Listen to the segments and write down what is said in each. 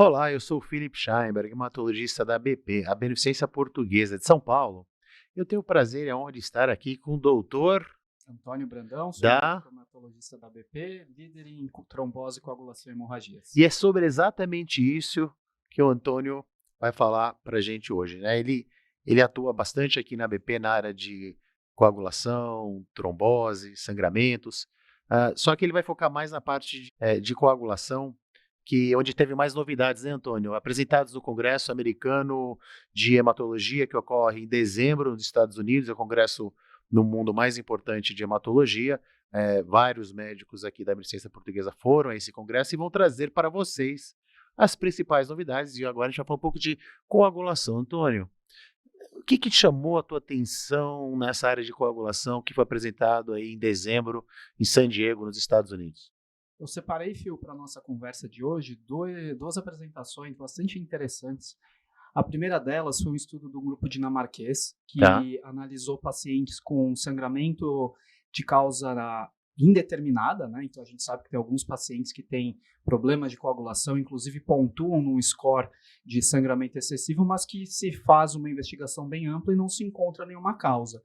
Olá, eu sou o Philip Scheinberg, hematologista da BP, a Beneficência Portuguesa de São Paulo. Eu tenho o prazer e a honra de estar aqui com o doutor Antônio Brandão, sou da... médico hematologista da BP, líder em trombose, coagulação e hemorragias. E é sobre exatamente isso que o Antônio vai falar para a gente hoje, né? Ele atua bastante aqui na BP na área de coagulação, trombose, sangramentos, só que ele vai focar mais na parte de coagulação, onde teve mais novidades, né, Antônio? Apresentados no Congresso Americano de Hematologia, que ocorre em dezembro nos Estados Unidos, é o congresso no mundo mais importante de hematologia. Vários médicos aqui da Beneficência Portuguesa foram a esse congresso e vão trazer para vocês as principais novidades. E agora a gente vai falar um pouco de coagulação. Antônio, o que te chamou a tua atenção nessa área de coagulação que foi apresentado aí em dezembro em San Diego, nos Estados Unidos? Eu separei, Fio, para a nossa conversa de hoje, duas apresentações bastante interessantes. A primeira delas foi um estudo do grupo dinamarquês, que Tá. analisou pacientes com sangramento de causa indeterminada, né? Então a gente sabe que tem alguns pacientes que têm problemas de coagulação, inclusive pontuam num score de sangramento excessivo, mas que se faz uma investigação bem ampla e não se encontra nenhuma causa.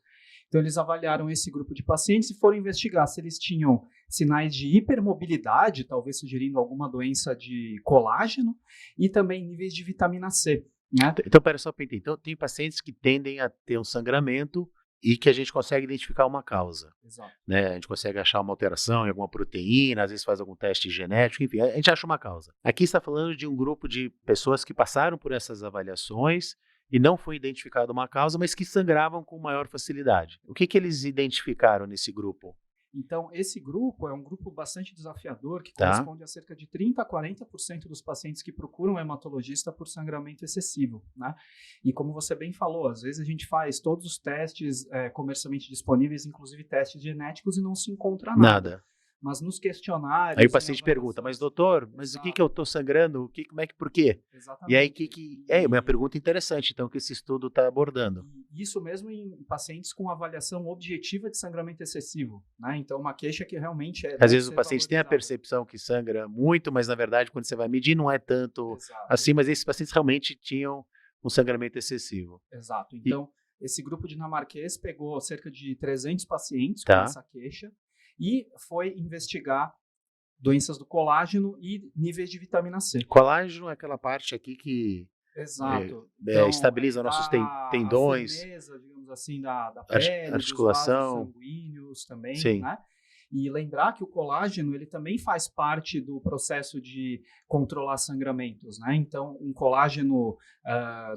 Então eles avaliaram esse grupo de pacientes e foram investigar se eles tinham sinais de hipermobilidade, talvez sugerindo alguma doença de colágeno, e também níveis de vitamina C. Né? Então, pera só para entender. Então, tem pacientes que tendem a ter um sangramento e que a gente consegue identificar uma causa. Exato. Né? A gente consegue achar uma alteração em alguma proteína, às vezes faz algum teste genético, enfim, a gente acha uma causa. Aqui está falando de um grupo de pessoas que passaram por essas avaliações e não foi identificada uma causa, mas que sangravam com maior facilidade. O que eles identificaram nesse grupo? Então, esse grupo é um grupo bastante desafiador, que Tá. corresponde a cerca de 30% a 40% dos pacientes que procuram um hematologista por sangramento excessivo. Né? E como você bem falou, às vezes a gente faz todos os testes comercialmente disponíveis, inclusive testes genéticos, e não se encontra nada. Mas nos questionários... Aí o paciente pergunta, mas doutor, mas o que eu estou sangrando? Por quê? Exatamente. E aí, uma pergunta interessante, então, que esse estudo está abordando. Isso mesmo em pacientes com avaliação objetiva de sangramento excessivo, né? Então, uma queixa que realmente Às vezes o paciente tem a percepção que sangra muito, mas na verdade, quando você vai medir, não é tanto assim, mas esses pacientes realmente tinham um sangramento excessivo. Exato. Então, esse grupo dinamarquês pegou cerca de 300 pacientes com essa queixa e foi investigar doenças do colágeno e níveis de vitamina C. Colágeno é aquela parte aqui que Exato. estabiliza nossos tendões, a firmeza, digamos assim, da pele, articulação, dos vasos sanguíneos também, sim. Né? E lembrar que o colágeno ele também faz parte do processo de controlar sangramentos, né? Então, um colágeno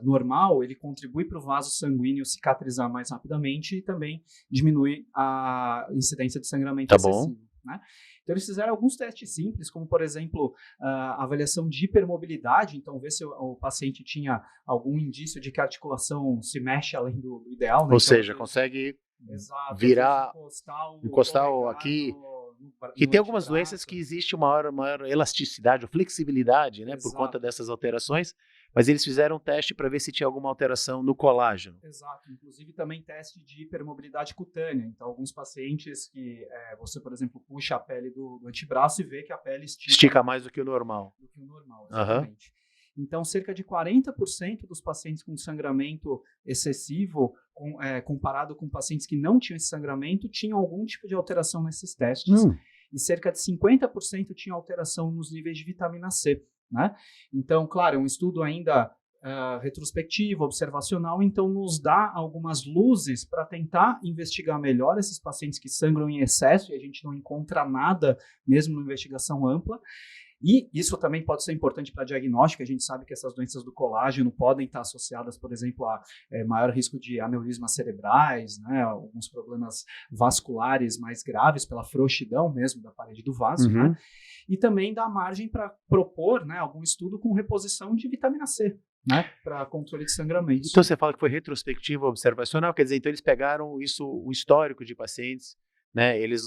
normal, ele contribui para o vaso sanguíneo cicatrizar mais rapidamente e também diminui a incidência de sangramento excessivo. Né? Então, eles fizeram alguns testes simples, como, por exemplo, a avaliação de hipermobilidade, então, ver se o paciente tinha algum indício de que a articulação se mexe além do ideal. Né? Ou seja, consegue virar, encostar aqui, que tem algumas doenças que existe uma maior elasticidade ou flexibilidade, né, por conta dessas alterações, mas eles fizeram um teste para ver se tinha alguma alteração no colágeno. Exato, inclusive também teste de hipermobilidade cutânea, então alguns pacientes que você, por exemplo, puxa a pele do antebraço e vê que a pele estica mais do que o normal. Exatamente. Então, cerca de 40% dos pacientes com sangramento excessivo, comparado com pacientes que não tinham esse sangramento, tinham algum tipo de alteração nesses testes. E cerca de 50% tinham alteração nos níveis de vitamina C. Né? Então, claro, é um estudo ainda retrospectivo, observacional, então nos dá algumas luzes para tentar investigar melhor esses pacientes que sangram em excesso e a gente não encontra nada, mesmo numa investigação ampla. E isso também pode ser importante para diagnóstico. A gente sabe que essas doenças do colágeno podem estar associadas, por exemplo, a maior risco de aneurismas cerebrais, né, alguns problemas vasculares mais graves pela frouxidão mesmo da parede do vaso, né, e também dá margem para propor, né, algum estudo com reposição de vitamina C, né, para controle de sangramento. Então você fala que foi retrospectivo observacional, quer dizer, então eles pegaram o histórico de pacientes, né? Eles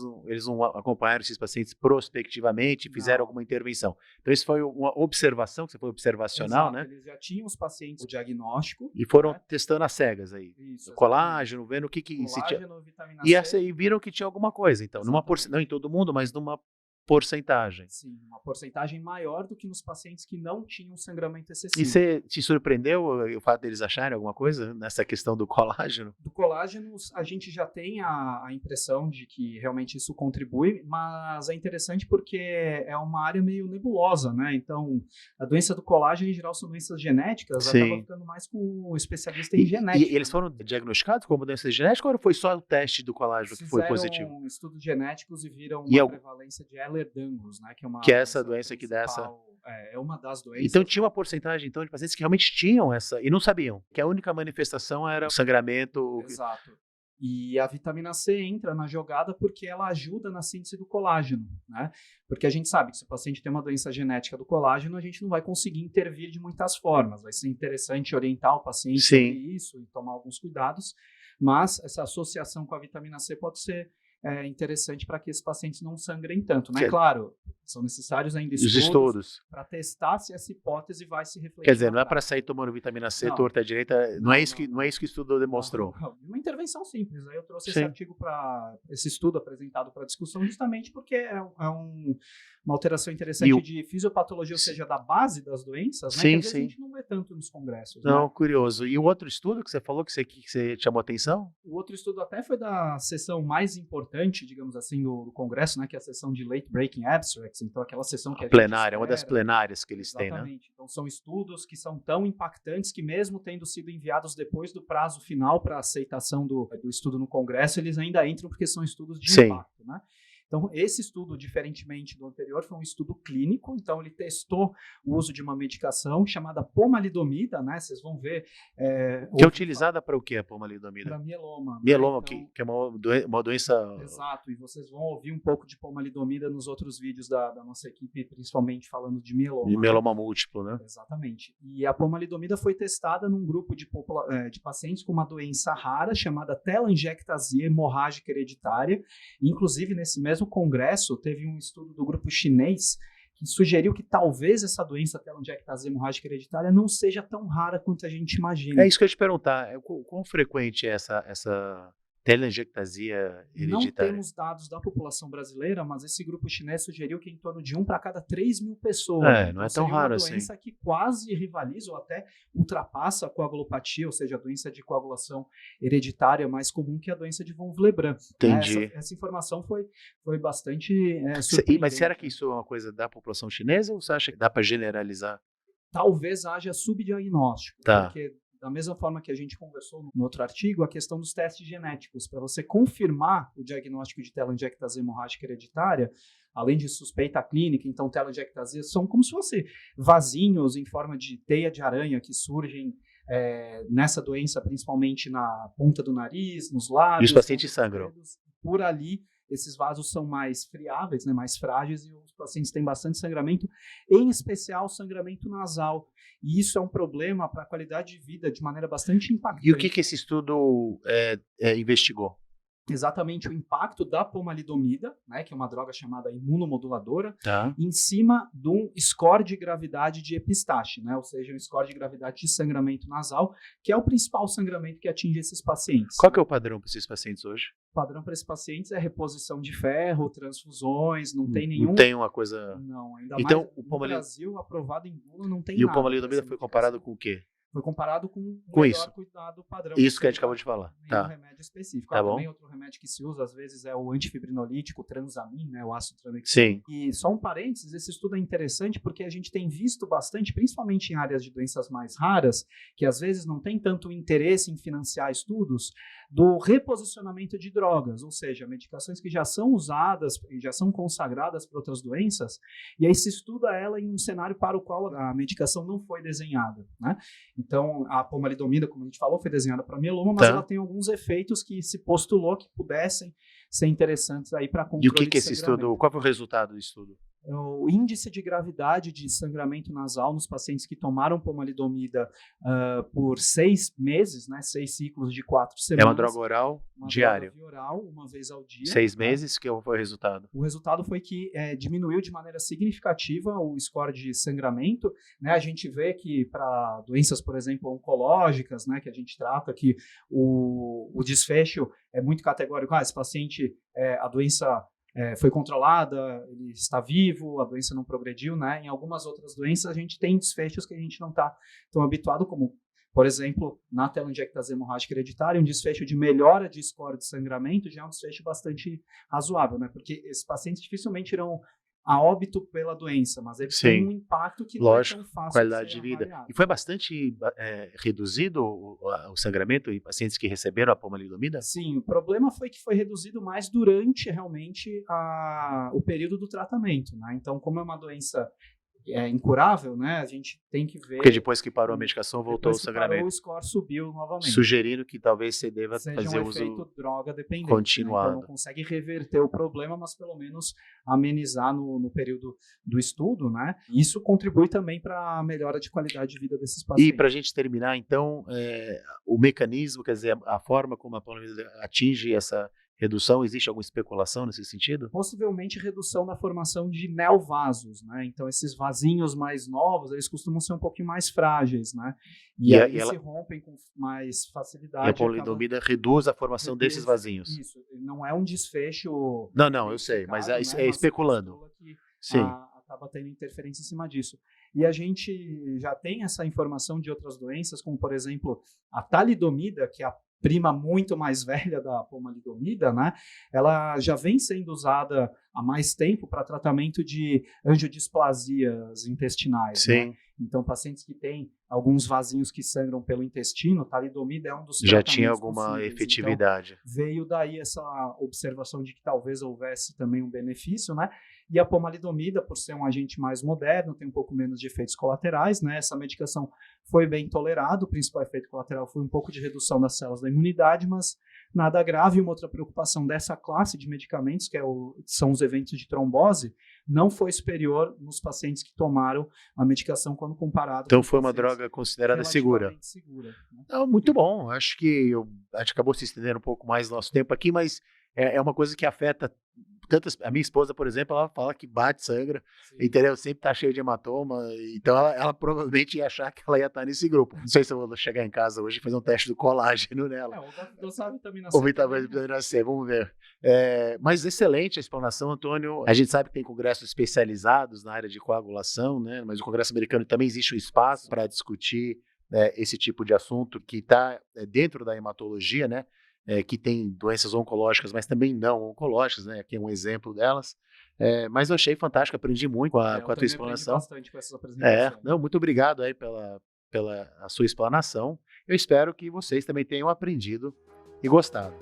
não acompanharam esses pacientes prospectivamente, fizeram alguma intervenção. Então, isso foi uma observação, que você foi observacional, Exato, né? Eles já tinham os pacientes o diagnóstico. E foram testando as cegas aí. Isso, colágeno, vendo o que colágeno, vitamina C. E viram que tinha alguma coisa. Então, não em todo mundo, mas numa porcentagem. Sim, uma porcentagem maior do que nos pacientes que não tinham sangramento E excessivo. você te surpreendeu o fato deles acharem alguma coisa nessa questão do colágeno? Do colágeno, a gente já tem a impressão de que realmente isso contribui, mas é interessante porque é uma área meio nebulosa, né? Então, a doença do colágeno, em geral, são doenças genéticas, acaba Sim. ficando mais com o especialista em E genética. eles foram diagnosticados como doença genética ou foi só o teste do colágeno que foi positivo? Fizeram estudos genéticos e viram E uma prevalência de Ehlers-Danlos, né? Que é uma que é essa doença que dá essa... principal, é uma das doenças. Então tinha uma porcentagem então, de pacientes que realmente tinham essa e não sabiam, que a única manifestação era o sangramento. Exato. E a vitamina C entra na jogada porque ela ajuda na síntese do colágeno, né? Porque a gente sabe que se o paciente tem uma doença genética do colágeno, a gente não vai conseguir intervir de muitas formas. Vai ser interessante orientar o paciente sobre isso e tomar alguns cuidados, mas essa associação com a vitamina C pode ser interessante para que esses pacientes não sangrem tanto, né? Claro, são necessários ainda estudos para testar se essa hipótese vai se refletir. Quer dizer, não é para sair tomando vitamina C torta à direita, não é isso que o estudo demonstrou. Uma intervenção simples. Aí eu trouxe esse artigo esse estudo apresentado para discussão justamente porque é uma alteração interessante de fisiopatologia, ou seja, da base das doenças, né? Que às vezes a gente não vê tanto nos congressos. Não, né? Curioso. E o outro estudo que você falou que você chamou atenção? O outro estudo até foi da sessão mais importante, digamos assim, do congresso, né? Que é a sessão de Late Breaking Abstracts. Então, aquela sessão que a plenária, uma das plenárias que eles têm, né? Exatamente. Então, são estudos que são tão impactantes que mesmo tendo sido enviados depois do prazo final para aceitação do estudo no congresso, eles ainda entram porque são estudos de impacto, né? Então, esse estudo, diferentemente do anterior, foi um estudo clínico. Então, ele testou o uso de uma medicação chamada pomalidomida, né? Vocês vão ver... que é utilizada para o quê, a pomalidomida? Para mieloma. Mieloma, né? Então, que é uma doença... Exato, e vocês vão ouvir um pouco de pomalidomida nos outros vídeos da nossa equipe, principalmente falando de mieloma. De mieloma múltiplo, né? Exatamente. E a pomalidomida foi testada num grupo de pacientes com uma doença rara chamada telangiectasia hemorrágica hereditária. Inclusive, nesse mesmo congresso, teve um estudo do grupo chinês que sugeriu que talvez essa doença telangiectasia hemorrágica hereditária não seja tão rara quanto a gente imagina. É isso que eu ia te perguntar. Quão frequente é essa telangiectasia hereditária? Não temos dados da população brasileira, mas esse grupo chinês sugeriu que em torno de 1 para cada 3 mil pessoas. Não é tão raro assim. É uma doença que quase rivaliza ou até ultrapassa a coagulopatia, ou seja, a doença de coagulação hereditária mais comum que a doença de von Willebrand. Entendi. Essa informação foi bastante surpreendente. Mas será que isso é uma coisa da população chinesa ou você acha que dá para generalizar? Talvez haja subdiagnóstico, porque da mesma forma que a gente conversou no outro artigo, a questão dos testes genéticos, para você confirmar o diagnóstico de telangiectasia hemorrágica hereditária, além de suspeita clínica, então telangiectasia são como se fossem vasinhos em forma de teia de aranha que surgem nessa doença, principalmente na ponta do nariz, nos lábios. E os pacientes sangram. Por ali, esses vasos são mais friáveis, né, mais frágeis, e os pacientes têm bastante sangramento, em especial sangramento nasal. E isso é um problema para a qualidade de vida de maneira bastante impactante. E o que esse estudo investigou? Exatamente o impacto da pomalidomida, né, que é uma droga chamada imunomoduladora, Tá. em cima de um score de gravidade de epistaxe, né, ou seja, um score de gravidade de sangramento nasal, que é o principal sangramento que atinge esses pacientes. Qual que é o padrão para esses pacientes hoje? O padrão para esses pacientes é reposição de ferro, transfusões, não tem nenhum... Não tem uma coisa... Não, ainda então, mais no Brasil, aprovado em bula, não tem nada. E o pomalidomida foi comparado com o quê? Foi comparado com o melhor cuidado padrão. Isso que a gente acabou de falar. Tá. Remédio específico. Tá bom. Também outro remédio que se usa, às vezes, é o antifibrinolítico, o transamin, né, o ácido tranexam. Sim. E só um parênteses, esse estudo é interessante porque a gente tem visto bastante, principalmente em áreas de doenças mais raras, que às vezes não tem tanto interesse em financiar estudos, do reposicionamento de drogas, ou seja, medicações que já são usadas e já são consagradas para outras doenças, e aí se estuda ela em um cenário para o qual a medicação não foi desenhada, né? Então, a pomalidomida, como a gente falou, foi desenhada para mieloma, mas ela tem alguns efeitos que se postulou que pudessem ser interessantes aí para controle. E o que esse estudo, qual foi o resultado do estudo? O índice de gravidade de sangramento nasal nos pacientes que tomaram pomalidomida por 6 meses, né, 6 ciclos de 4 semanas. É uma droga oral diária? Uma droga oral, uma vez ao dia. 6 meses, que foi o resultado? O resultado foi que diminuiu de maneira significativa o score de sangramento, né? A gente vê que para doenças, por exemplo, oncológicas, né, que a gente trata, que o desfecho é muito categórico. Esse paciente, a doença foi controlada, ele está vivo, a doença não progrediu, né? Em algumas outras doenças a gente tem desfechos que a gente não está tão habituado, como, por exemplo, na telangiectasia hemorrágica hereditária, um desfecho de melhora de score de sangramento já é um desfecho bastante razoável, né? Porque esses pacientes dificilmente irão a óbito pela doença, mas eles têm um impacto que lógico, não é tão fácil qualidade de ser de vida. avaliado. E foi bastante reduzido o sangramento em pacientes que receberam a pomalidomida? Sim, o problema foi que foi reduzido mais durante realmente o período do tratamento, né? Então, como é uma doença incurável, né? A gente tem que ver. Porque depois que parou a medicação, voltou o sangramento. Parou, o score subiu novamente. Sugerindo que talvez você deva fazer um uso efeito droga dependente, continuado. Né? Então não consegue reverter o problema, mas pelo menos amenizar no período do estudo, né? Isso contribui também para a melhora de qualidade de vida desses pacientes. E para a gente terminar, então, o mecanismo, quer dizer, a forma como a pomalidomida atinge essa redução, existe alguma especulação nesse sentido? Possivelmente redução da formação de neovasos, né? Então esses vasinhos mais novos, eles costumam ser um pouquinho mais frágeis, né? E aí se rompem com mais facilidade. E a pomalidomida reduz a formação desses vasinhos. Isso, não é um desfecho. Não, eu sei, mas é especulando. Sim. Acaba tendo interferência em cima disso. E a gente já tem essa informação de outras doenças, como por exemplo a talidomida, que é a prima muito mais velha da pomalidomida, né? Ela já vem sendo usada há mais tempo para tratamento de angiodisplasias intestinais. Sim. Né? Então, pacientes que têm alguns vasinhos que sangram pelo intestino, talidomida é um dos já tinha alguma efetividade. Então, veio daí essa observação de que talvez houvesse também um benefício, né? E a pomalidomida, por ser um agente mais moderno, tem um pouco menos de efeitos colaterais, né? Essa medicação foi bem tolerada, o principal efeito colateral foi um pouco de redução das células da imunidade, mas nada grave. Uma outra preocupação dessa classe de medicamentos, que são os eventos de trombose, não foi superior nos pacientes que tomaram a medicação quando comparado. Então foi uma droga considerada segura. Né? Não, muito bom. Acho que a gente acabou se estendendo um pouco mais no nosso tempo aqui, mas é uma coisa que afeta a minha esposa, por exemplo, ela fala que bate, sangra, entendeu? Sempre tá cheio de hematoma, então ela provavelmente ia achar que ela ia estar nesse grupo. Não sei se eu vou chegar em casa hoje e fazer um teste do colágeno nela. Ou da vitamina C. Ou vitamina C, vamos ver. Mas excelente a explanação, Antônio. A gente sabe que tem congressos especializados na área de coagulação, né? Mas o Congresso Americano também existe um espaço para discutir esse tipo de assunto que está dentro da hematologia, né? Que tem doenças oncológicas, mas também não oncológicas, né? Aqui é um exemplo delas. Mas eu achei fantástico, aprendi muito com a tua explanação. Bastante com essas apresentações. Muito obrigado aí pela a sua explanação. Eu espero que vocês também tenham aprendido e gostado.